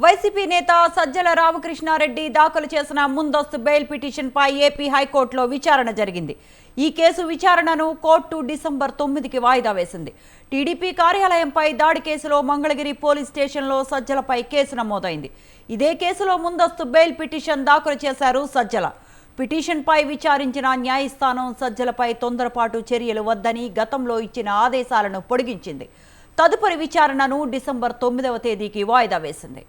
YCP నేత సజ్జల రామకృష్ణారెడ్డి దాఖలు చేసిన ముందస్తు బెయిల్ పిటిషన్పై ఏపీ హైకోర్టులో విచారణ జరిగింది. ఈ కేసు విచారణను కోర్టు డిసెంబర్ 9కి వాయిదా వేసింది. టీడీపీ కార్యాలయంపై దాడి కేసులో మంగళగిరి పోలీస్ స్టేషన్లో సజ్జలపై కేసు నమోదైంది. ఇదే కేసులో ముందస్తు బెయిల్ పిటిషన్ దాఖలు చేశారు సజ్జల. పిటిషన్పై విచారించిన న్యాయస్థానం సజ్జలపై తొందరపాటు చర్యలు వద్దని గతంలో ఇచ్చిన ఆదేశాలను పొడిగించింది. తదుపరి విచారణను డిసెంబర్ 9వ తేదీకి వాయిదా వేసింది.